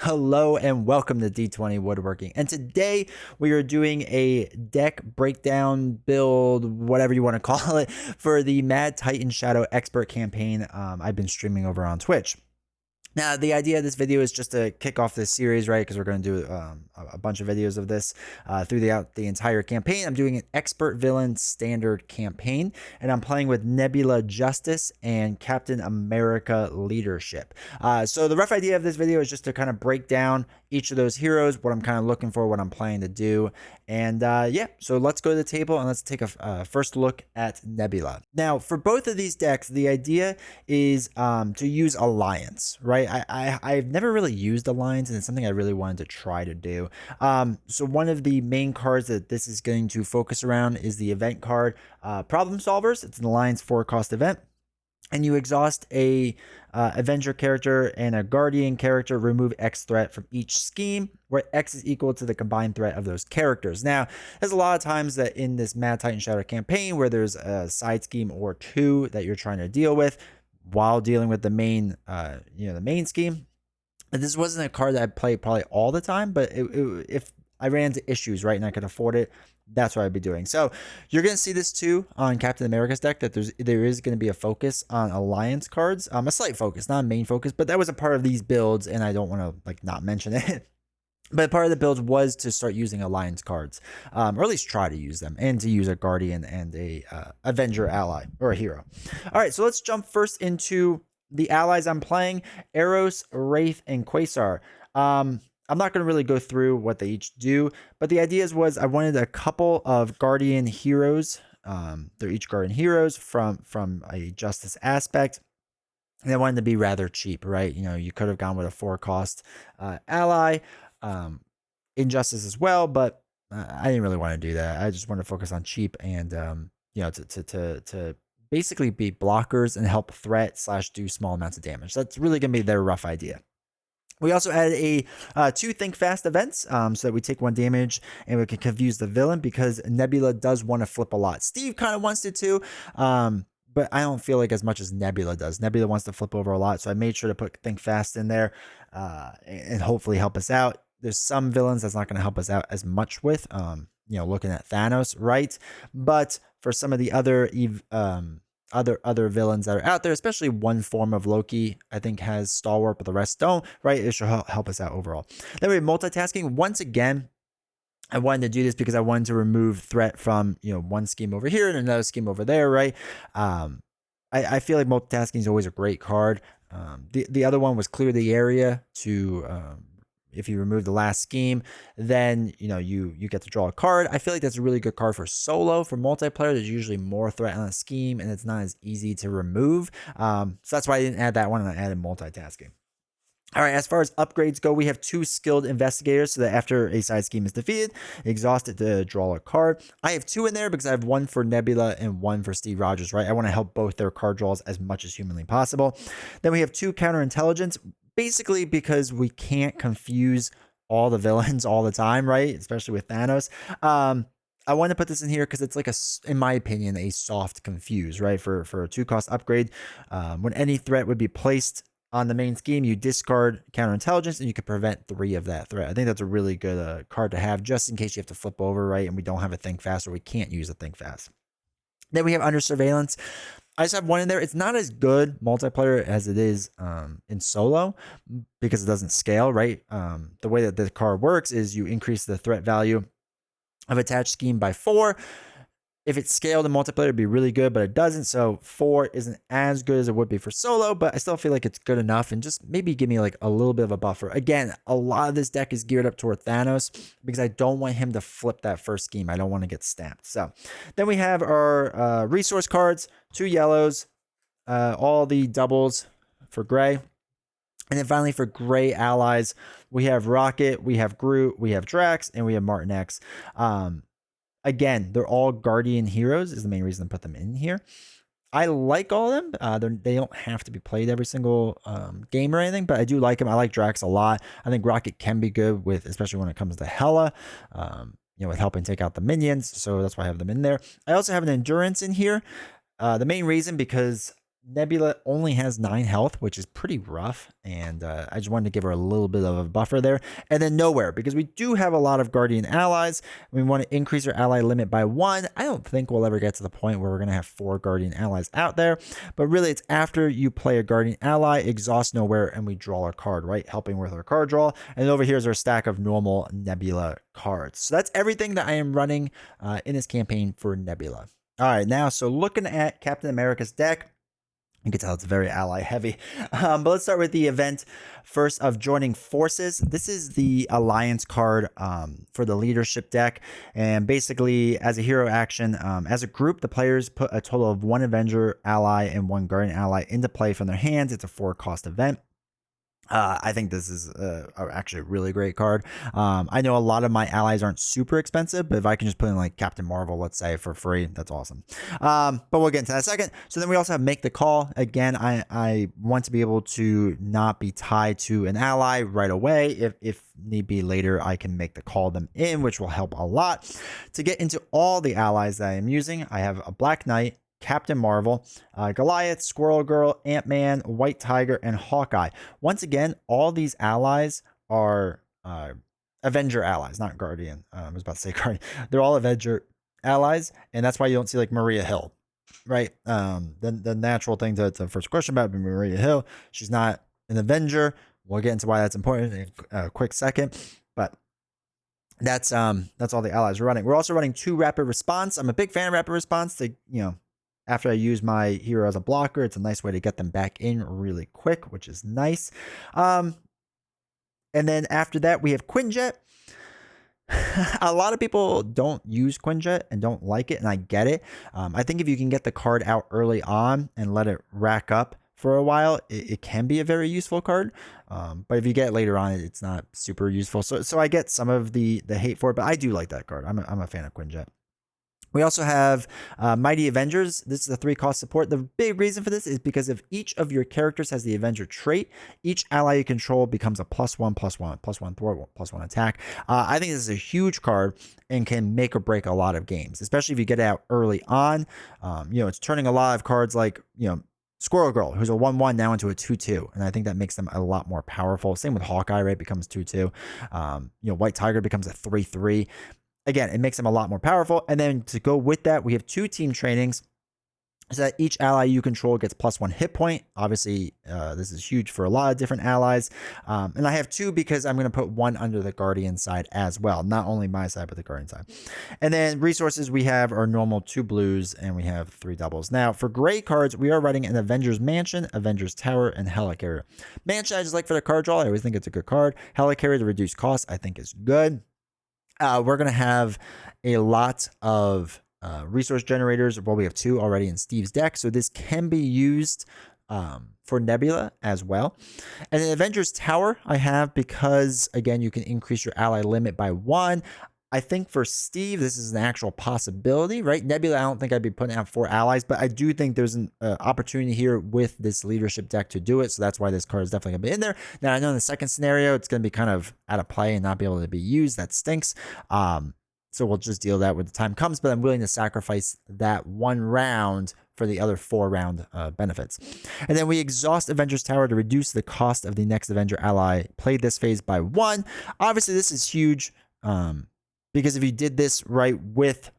Hello and welcome to D20 Woodworking. And today we are doing a deck breakdown build, whatever you want to call it, for the Mad Titan Shadow Expert campaign I've been streaming over on Twitch. Now, the idea of this video is just to kick off this series, right? Because we're going to do a bunch of videos of this throughout the entire campaign. I'm doing an expert villain standard campaign, and I'm playing with Nebula Justice and Captain America Leadership. So the rough idea of this video is just to kind of break down each of those heroes, what I'm kind of looking for, what I'm planning to do. And yeah, so let's go to the table and let's take a first look at Nebula. Now, for both of these decks, the idea is to use Alliance, right? I've never really used Alliance, and it's something I really wanted to try to do. So one of the main cards that this is going to focus around is the event card, Problem Solvers. It's an Alliance 4-cost event. And you exhaust a Avenger character and a Guardian character, remove X threat from each scheme, where X is equal to the combined threat of those characters. Now, there's a lot of times that in this Mad Titan Shadow campaign where there's a side scheme or two that you're trying to deal with while dealing with the main, the main scheme. And this wasn't a card that I'd play probably all the time, but if I ran into issues, right, and I could afford it, that's what I'd be doing. So you're going to see this too on Captain America's deck, that there is going to be a focus on Alliance cards, a slight focus, not a main focus, but that was a part of these builds, and I don't want to not mention it. But part of the build was to start using Alliance cards, or at least try to use them, and to use a Guardian and a Avenger ally or a hero. All right, so let's jump first into the allies I'm playing: Eros, Wraith, and Quasar. I'm not going to really go through what they each do, but the ideas was I wanted a couple of Guardian heroes. They're each Guardian heroes from a Justice aspect. And I wanted to be rather cheap, right? You could have gone with a 4-cost ally, Injustice as well, but I didn't really want to do that. I just wanted to focus on cheap and to basically be blockers and help threat / do small amounts of damage. That's really going to be their rough idea. We also added two Think Fast events so that we take 1 damage and we can confuse the villain, because Nebula does want to flip a lot. Steve kind of wants to too, but I don't feel like as much as Nebula does. Nebula wants to flip over a lot, so I made sure to put Think Fast in there and hopefully help us out. There's some villains that's not going to help us out as much with, looking at Thanos, right? But for some of the other other villains that are out there, especially one form of Loki, I think has stalwart, but the rest don't, right? It should help us out overall. Then we have multitasking. Once again, I wanted to do this because I wanted to remove threat from, one scheme over here and another scheme over there, right? I feel like multitasking is always a great card. The other one was clear the area to, if you remove the last scheme, then you get to draw a card. I feel like that's a really good card for solo. For multiplayer, there's usually more threat on a scheme, and it's not as easy to remove. So that's why I didn't add that one, and I added multitasking. All right, as far as upgrades go, we have 2 skilled investigators, so that after a side scheme is defeated, exhaust it to draw a card. I have 2 in there because I have 1 for Nebula and 1 for Steve Rogers, right? I want to help both their card draws as much as humanly possible. Then we have 2 counterintelligence, basically because we can't confuse all the villains all the time, right? Especially with Thanos. I want to put this in here because it's in my opinion, a soft confuse, right? For a 2-cost upgrade. When any threat would be placed on the main scheme, you discard counterintelligence and you can prevent 3 of that threat. I think that's a really good card to have just in case you have to flip over, right? And we don't have a Think Fast, or we can't use a Think Fast. Then we have Under Surveillance. I just have 1 in there. It's not as good multiplayer as it is in solo because it doesn't scale, right? The way that the card works is you increase the threat value of attached scheme by 4. If it's scaled in multiplayer, it'd be really good, but it doesn't. So 4 isn't as good as it would be for solo, but I still feel like it's good enough, and just maybe give me a little bit of a buffer. Again, a lot of this deck is geared up toward Thanos because I don't want him to flip that first scheme. I don't want to get stamped. So then we have our resource cards, 2 yellows, all the doubles for gray. And then finally, for gray allies, we have Rocket, we have Groot, we have Drax, and we have Martin X. Again, they're all Guardian heroes is the main reason to put them in here. I like all of them. They don't have to be played every single game or anything, but I do like them. I like Drax a lot. I think Rocket can be good with, especially when it comes to Hela, with helping take out the minions. So that's why I have them in there. I also have an Endurance in here. The main reason, because Nebula only has 9 health, which is pretty rough, and I just wanted to give her a little bit of a buffer there. And then Nowhere, because we do have a lot of Guardian allies. We want to increase our ally limit by 1. I don't think we'll ever get to the point where we're going to have 4 Guardian allies out there, but really it's after you play a Guardian ally, exhaust Nowhere, and we draw a card, right? Helping with our card draw. And over here is our stack of normal Nebula cards. So that's everything that I am running in this campaign for Nebula. All right, now, so looking at Captain America's deck, you can tell it's very ally heavy. But let's start with the event first of joining forces. This is the alliance card for the leadership deck. And basically, as a hero action, as a group, the players put a total of 1 Avenger ally and 1 Guardian ally into play from their hands. It's a 4-cost event. I think this is actually a really great card. I know a lot of my allies aren't super expensive, but if I can just put in like Captain Marvel, let's say, for free, that's awesome. But we'll get into that in a second. So then we also have Make the Call. Again, I want to be able to not be tied to an ally right away. If need be later, I can make the call them in, which will help a lot. To get into all the allies that I am using, I have a Black Knight, Captain Marvel, Goliath, Squirrel Girl, Ant-Man, White Tiger, and Hawkeye. Once again, all these allies are Avenger allies, not Guardian. I was about to say Guardian. They're all Avenger allies, and that's why you don't see like Maria Hill, right? The natural thing to first question about Maria Hill. She's not an Avenger. We'll get into why that's important in a quick second, but that's all the allies we're running. We're also running 2 Rapid Response. I'm a big fan of Rapid Response. After I use my hero as a blocker, it's a nice way to get them back in really quick, which is nice. And then after that, we have Quinjet. A lot of people don't use Quinjet and don't like it, and I get it. I think if you can get the card out early on and let it rack up for a while, it can be a very useful card. But if you get it later on, it's not super useful. So I get some of the hate for it, but I do like that card. I'm a fan of Quinjet. We also have Mighty Avengers. This is a 3-cost support. The big reason for this is because if each of your characters has the Avenger trait, each ally you control becomes a +1/+1/+1 thwart, +1 attack. I think this is a huge card and can make or break a lot of games, especially if you get it out early on. It's turning a lot of cards like, Squirrel Girl, who's a 1/1 now into a 2/2, and I think that makes them a lot more powerful. Same with Hawkeye, right? Becomes 2/2. White Tiger becomes a 3/3. Again, it makes them a lot more powerful. And then to go with that, we have 2 team trainings so that each ally you control gets +1 hit point. Obviously, this is huge for a lot of different allies. And I have 2 because I'm going to put 1 under the Guardian side as well. Not only my side, but the Guardian side. And then resources we have are normal 2 blues, and we have 3 doubles. Now, for gray cards, we are running an Avengers Mansion, Avengers Tower, and Helicarrier. Mansion, I just like for the card draw. I always think it's a good card. Helicarrier to reduce cost, I think is good. We're going to have a lot of resource generators. Well, we have 2 already in Steve's deck, so this can be used for Nebula as well. And then Avengers Tower I have because, again, you can increase your ally limit by 1. I think for Steve, this is an actual possibility, right? Nebula, I don't think I'd be putting out 4 allies, but I do think there's an opportunity here with this leadership deck to do it. So that's why this card is definitely going to be in there. Now, I know in the second scenario, it's going to be kind of out of play and not be able to be used. That stinks. So we'll just deal with that when the time comes, but I'm willing to sacrifice that 1 round for the other 4-round benefits. And then we exhaust Avengers Tower to reduce the cost of the next Avenger ally played this phase by 1. Obviously, this is huge. Because if you did this right with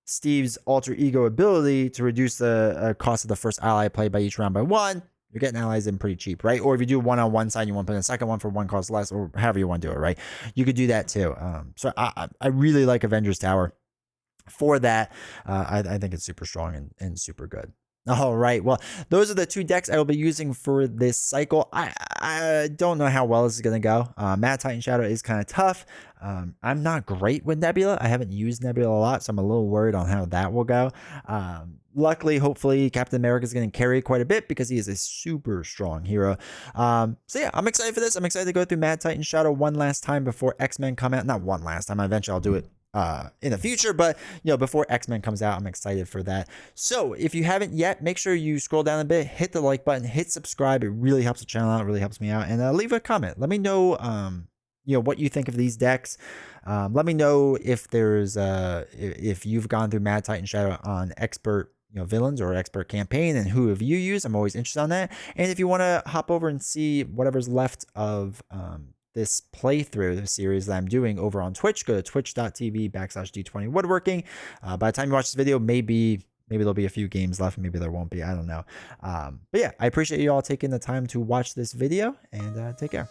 Steve's alter ego ability to reduce the cost of the first ally played by each round by 1, you're getting allies in pretty cheap, right? Or if you do 1 on one side, you want to put in a second one for 1 cost less, or however you want to do it, right? You could do that too. So I really like Avengers Tower for that. I think it's super strong and super good. All right. Well, those are the 2 decks I will be using for this cycle. I don't know how well this is going to go. Mad Titan Shadow is kind of tough. I'm not great with Nebula. I haven't used Nebula a lot, so I'm a little worried on how that will go. Luckily, hopefully, Captain America is going to carry quite a bit because he is a super strong hero. So yeah, I'm excited for this. I'm excited to go through Mad Titan Shadow one last time before X-Men come out. Not one last time. Eventually, I'll do it in the future, but before X-Men comes out, I'm excited for that. So if you haven't yet, make sure you scroll down a bit, hit the like button, hit subscribe. It really helps the channel out. It really helps me out. And leave a comment. Let me know what you think of these decks. Let me know if there's if you've gone through Mad Titan Shadow on expert villains or expert campaign, and who have you used? I'm always interested on that. And if you want to hop over and see whatever's left of this playthrough, the series that I'm doing over on Twitch, go to twitch.tv/D20 woodworking. By the time you watch this video, maybe there'll be a few games left, maybe there won't be, I don't know. But yeah, I appreciate you all taking the time to watch this video, and take care.